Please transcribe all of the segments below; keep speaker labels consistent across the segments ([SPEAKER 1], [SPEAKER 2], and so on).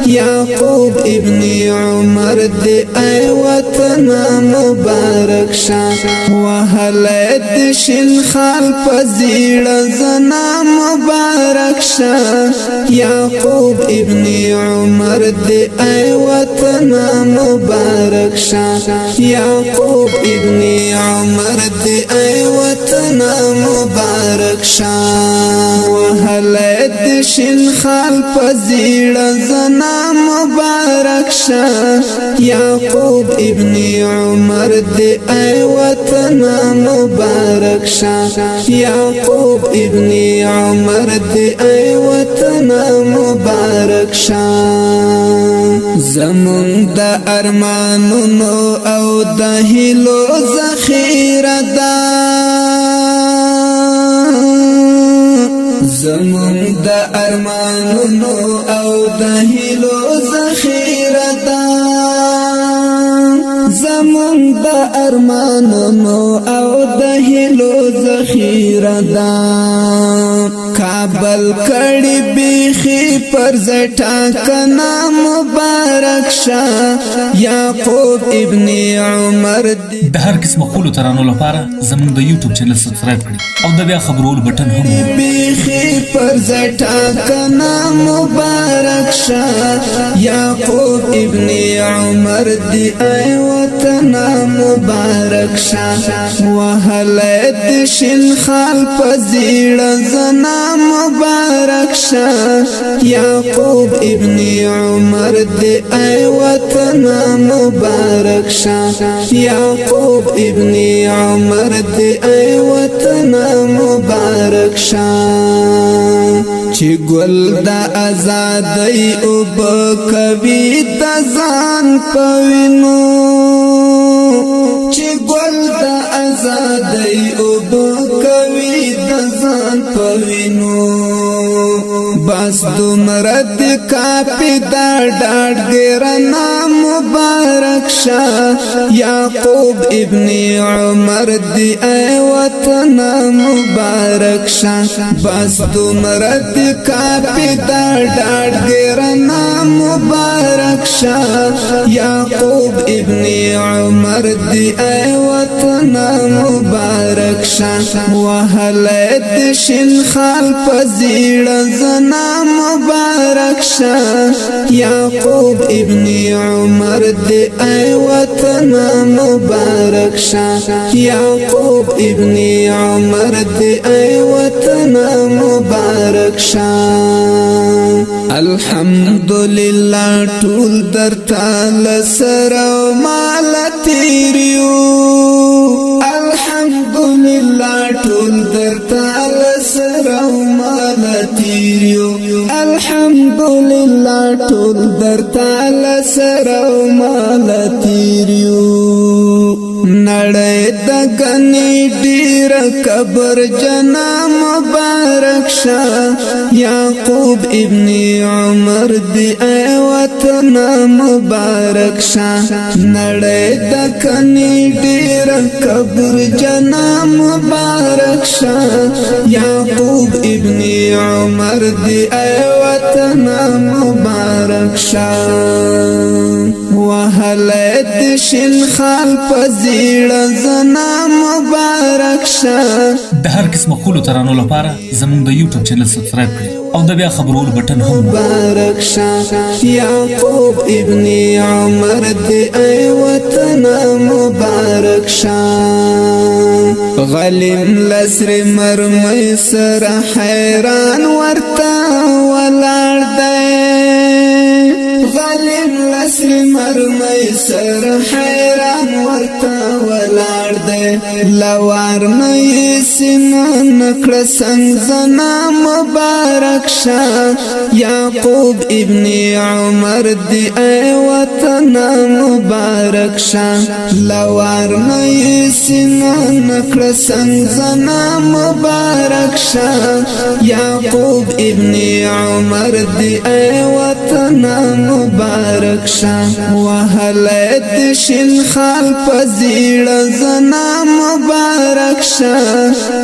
[SPEAKER 1] یعقوب ابن عمر دی ای وطن مبارک شا وحلید شن خال پزیڑ زنا مبارک شا یعقوب ابن عمر دی ای وطن مبارک شا یعقوب ابن عمر دی ای وطن مبارک شا وحلید شن خال پزیڑ زنا مبارک شا یعقوب ابن عمر دی ای وطن مبارک شا یعقوب ابن عمر دی ای وطن مبارک شا زمون د ارمانونو او د هیلو ذخیره ده زمون د ارمانونو او د هیلو ذخیره ده زمون د ارمانونو او د هیلو ذخیره ده کابل کړي بیخي پر زټا کنا مبارک شا یعقوب ابن عمر
[SPEAKER 2] د هر قسم خولو ترانو لپاره زموږ د یوټیوب چینل سبسکرایب کړئ او د بیا خبرولو بټن هم
[SPEAKER 1] بیخي پر زټا کنا مبارک شا یعقوب ابن عمر دی ای وطن مبارک شا وحلید شن خال پزیڑ زنا مبارک شا یعقوب ابن عمر دی ای وطن مبارک شا یعقوب ابن عمر دی ای وطن مبارک شا چی گل دا ازادی او بکوی دا زان پوینو چی گل دا ازادی او بکوی دا زان پوینو بس دمرد کافی دا ڈاڑ گرنا مبارک شا یعقوب ابن عمر دی ای وطن مبارک شا بس دمرد کافی دا ڈاڑ گرنا مبارک شا یعقوب ابن عمر دی ای وطن مبارک شا وحلید شن خال پزیڑ زنا مبارک شا یعقوب ابن عمر دی ای وطن مبارک شا یعقوب ابن عمر دی ای وطن مبارک شا الحمدللہ ټول درتا لسر او مال تیریو الحمدللہ ټول درتا لسر او مال تیریو الحمدللہ ټول درتا لسر او مال تیریو نړۍ د غنی ډیر قبر جنا مبارک شا یعقوب ابن عمر دی ای وطن مبارک شا نړۍ د غنی ډیر قبر جنا مبارک شا یعقوب ابن عمر دی ای وطن مبارک شا وحلید شن خال پزیڑ زنا مبارک شا
[SPEAKER 2] د هر قسم خولو ترانو لپاره زموږ د یوټیوب چینل سبسکرایب کړئ او د بیا خبرولو بټن هم
[SPEAKER 1] مبارک شا یعقوب ابن عمر دی ای وطن مبارک شا غلیم لسر مرمی سر حیران ورتا ولاړ دی غلیم لسر مرمی سر حیران ورتا ولاړ دی لوار نئی سینا نکړه څنګه زنا مبارک شا یعقوب ابن عمر دی ای وطن مبارک شا لوار نئی سینا نکړه څنګه زنا مبارک شا یعقوب ابن عمر دی ای وطن مبارک شا وحلید شن خال پزیڑ زنا مبارک شا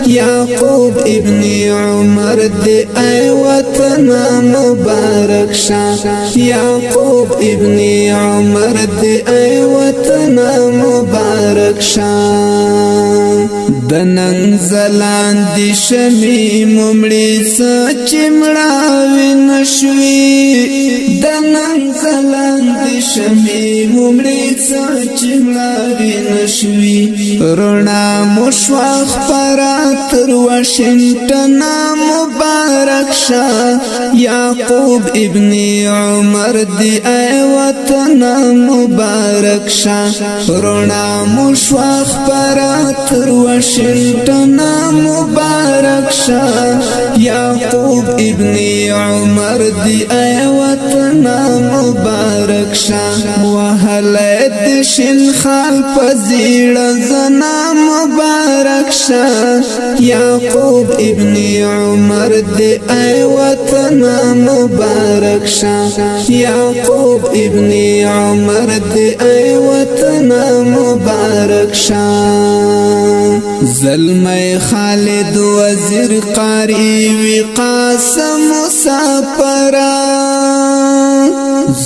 [SPEAKER 1] یعقوب ابن عمر دی ای وطن مبارک شاه یعقوب ابن عمر دی ای وطن مبارک شاه دنن زلان دی شمی ممړي سچ مړاوي نشوي دنن زلان دی شمی ممړي سچ مړاوي نشوي رڼا مشواخ پراتر واشنگټن مبارک شاه یعقوب ابن عمر دی ای وطن مبارک شاه رڼا مشواخ پراتر واشنگټن مبارک شاه یعقوب ابن عمر دی ای وطن مبارک شاه وهلد شن خال پزیړ زنا مبارک شاه یعقوب ابن عمر دی ای وطن مبارک شاه یعقوب ابن عمر دی ای وطن مبارک شاه زلمی خالد وزیر قاری وی قاسم مسافرا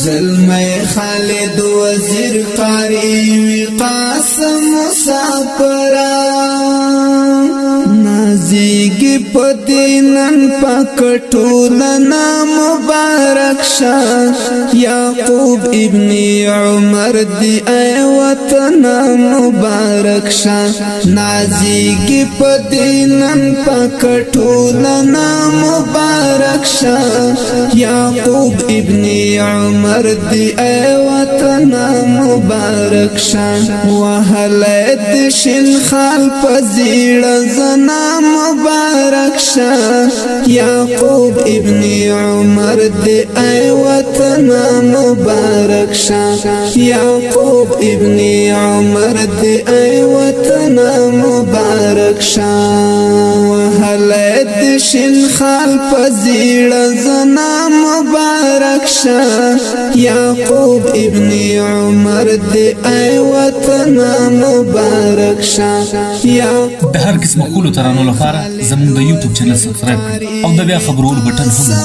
[SPEAKER 1] زلمی خالد وزیر قاری وی قاسم مسافرا نازیگی پدینن پکٹولنا مبارک شاه یعقوب ابن عمر دی ای وطن مبارک شاه نازیگی پدینن پکٹولنا مبارک شاه یعقوب ابن عمر دی ای وطن مبارک شاه وهلد شن خال پزیړ زنا مبارک شاه یعقوب ابن عمر دی ای وطن مبارک شاه یعقوب ابن عمر دی ای وطن مبارک شاه وهلد شن خال پزیړ زنا مبارک شاه یعقوب ابن عمر دی ای وطن مبارک شاه
[SPEAKER 2] د هر قسم کولو ترانو لپاره زموږ د یوټیوب چینل سبسکرایب کړئ او د بیا خبرولو بټن هم